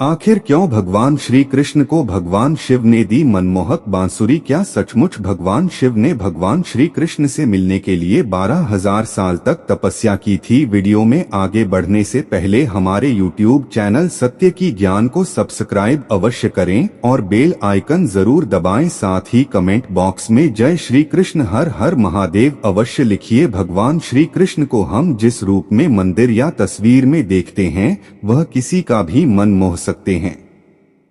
आखिर क्यों भगवान श्री कृष्ण को भगवान शिव ने दी मनमोहक बांसुरी? क्या सचमुच भगवान शिव ने भगवान श्री कृष्ण से मिलने के लिए 12,000 साल तक तपस्या की थी? वीडियो में आगे बढ़ने से पहले हमारे YouTube चैनल सत्य की ज्ञान को सब्सक्राइब अवश्य करें और बेल आइकन जरूर दबाएं। साथ ही कमेंट बॉक्स में जय श्री कृष्ण हर हर महादेव अवश्य लिखिए। भगवान श्री कृष्ण को हम जिस रूप में मंदिर या तस्वीर में देखते हैं वह किसी का भी मन मोह सकते हैं।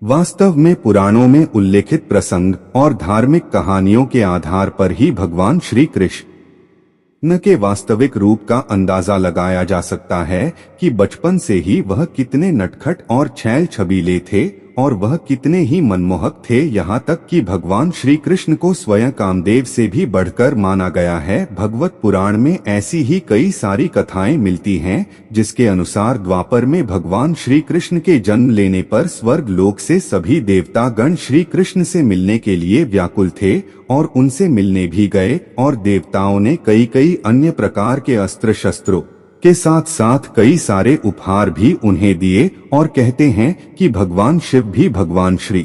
वास्तव में पुराणों में उल्लेखित प्रसंग और धार्मिक कहानियों के आधार पर ही भगवान श्री कृष्ण के वास्तविक रूप का अंदाजा लगाया जा सकता है कि बचपन से ही वह कितने नटखट और छैल छबीले थे और वह कितने ही मनमोहक थे। यहाँ तक कि भगवान श्री कृष्ण को स्वयं कामदेव से भी बढ़कर माना गया है। भगवत पुराण में ऐसी ही कई सारी कथाएं मिलती हैं जिसके अनुसार द्वापर में भगवान श्री कृष्ण के जन्म लेने पर स्वर्ग लोक से सभी देवता गण श्री कृष्ण से मिलने के लिए व्याकुल थे और उनसे मिलने भी गए और देवताओं ने कई अन्य प्रकार के अस्त्र शस्त्रों के साथ साथ कई सारे उपहार भी उन्हें दिए और कहते हैं कि भगवान शिव भी भगवान श्री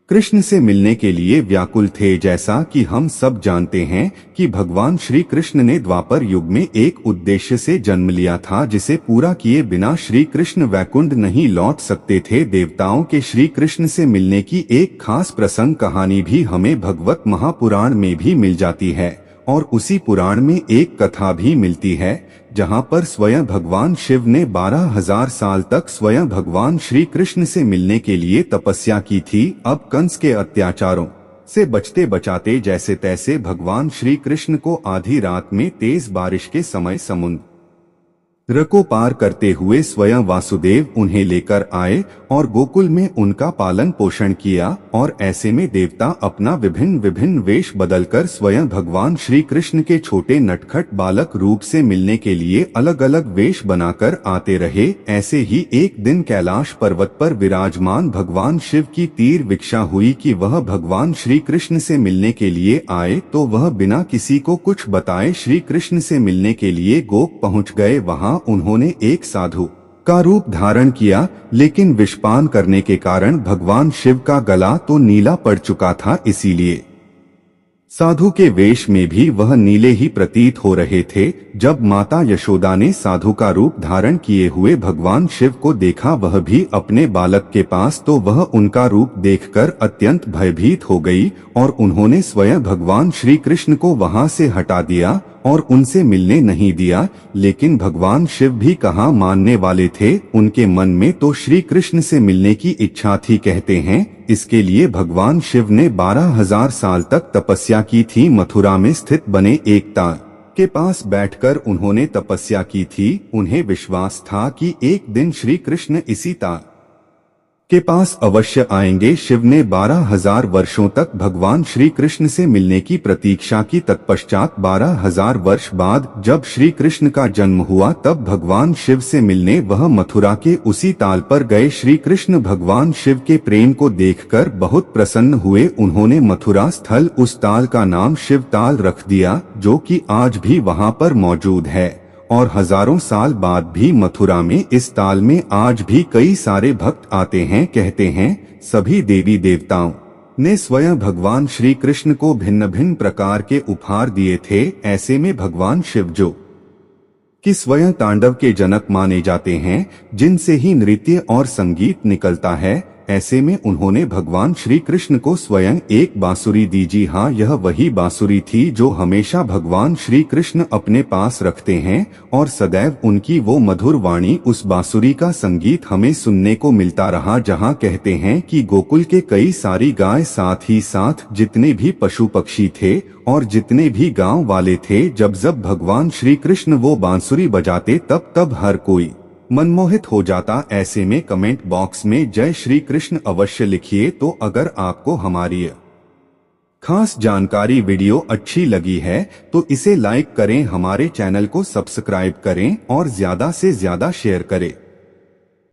कृष्ण से मिलने के लिए व्याकुल थे। जैसा कि हम सब जानते हैं कि भगवान श्री कृष्ण ने द्वापर युग में एक उद्देश्य से जन्म लिया था जिसे पूरा किए बिना श्री कृष्ण वैकुंठ नहीं लौट सकते थे। देवताओं के श्री कृष्ण से मिलने की एक खास प्रसंग कहानी भी हमें भगवत महापुराण में भी मिल जाती है और उसी पुराण में एक कथा भी मिलती है जहां पर स्वयं भगवान शिव ने 12,000 साल तक स्वयं भगवान श्री कृष्ण से मिलने के लिए तपस्या की थी। अब कंस के अत्याचारों से बचते बचाते जैसे तैसे भगवान श्री कृष्ण को आधी रात में तेज बारिश के समय समुद्र को पार करते हुए स्वयं वासुदेव उन्हें लेकर आए और गोकुल में उनका पालन पोषण किया और ऐसे में देवता अपना विभिन्न वेश बदलकर स्वयं भगवान श्री कृष्ण के छोटे नटखट बालक रूप से मिलने के लिए अलग अलग वेश बनाकर आते रहे। ऐसे ही एक दिन कैलाश पर्वत पर विराजमान भगवान शिव की तीर विक्षा हुई कि वह भगवान श्री कृष्ण से मिलने के लिए आए, तो वह बिना किसी को कुछ बताए श्री कृष्ण से मिलने के लिए गोप पहुँच गए। वहाँ उन्होंने एक साधु का रूप धारण किया, लेकिन विषपान करने के कारण भगवान शिव का गला तो नीला पड़ चुका था, इसीलिए साधु के वेश में भी वह नीले ही प्रतीत हो रहे थे। जब माता यशोदा ने साधु का रूप धारण किए हुए भगवान शिव को देखा, वह भी अपने बालक के पास, तो वह उनका रूप देखकर अत्यंत भयभीत हो गई और उन्होंने स्वयं भगवान श्री कृष्ण को वहां से हटा दिया और उनसे मिलने नहीं दिया। लेकिन भगवान शिव भी कहाँ मानने वाले थे, उनके मन में तो श्री कृष्ण से मिलने की इच्छा थी। कहते हैं इसके लिए भगवान शिव ने 12,000 साल तक तपस्या की थी। मथुरा में स्थित बने एक ताल के पास बैठकर उन्होंने तपस्या की थी। उन्हें विश्वास था कि एक दिन श्री कृष्ण इसी ताल के पास अवश्य आएंगे। शिव ने 12,000 वर्षों तक भगवान श्री कृष्ण से मिलने की प्रतीक्षा की। तत्पश्चात 12,000 वर्ष बाद जब श्री कृष्ण का जन्म हुआ, तब भगवान शिव से मिलने वह मथुरा के उसी ताल पर गए। श्री कृष्ण भगवान शिव के प्रेम को देखकर बहुत प्रसन्न हुए। उन्होंने मथुरा स्थल उस ताल का नाम शिव ताल रख दिया, जो कि आज भी वहां पर मौजूद है और हजारों साल बाद भी मथुरा में इस ताल में आज भी कई सारे भक्त आते हैं। कहते हैं सभी देवी देवताओं ने स्वयं भगवान श्री कृष्ण को भिन्न प्रकार के उपहार दिए थे। ऐसे में भगवान शिव जो कि स्वयं तांडव के जनक माने जाते हैं, जिनसे ही नृत्य और संगीत निकलता है, ऐसे में उन्होंने भगवान श्री कृष्ण को स्वयं एक बांसुरी दी। जी हाँ, यह वही बांसुरी थी जो हमेशा भगवान श्री कृष्ण अपने पास रखते हैं और सदैव उनकी वो मधुर वाणी, उस बांसुरी का संगीत हमें सुनने को मिलता रहा। जहाँ कहते हैं कि गोकुल के कई सारी गाय, साथ ही साथ जितने भी पशु पक्षी थे और जितने भी गांव वाले थे, जब जब भगवान श्री कृष्ण वो बांसुरी बजाते तब हर कोई मनमोहित हो जाता। ऐसे में कमेंट बॉक्स में जय श्री कृष्ण अवश्य लिखिए। तो अगर आपको हमारी खास जानकारी वीडियो अच्छी लगी है तो इसे लाइक करें, हमारे चैनल को सब्सक्राइब करें और ज्यादा से ज्यादा शेयर करें।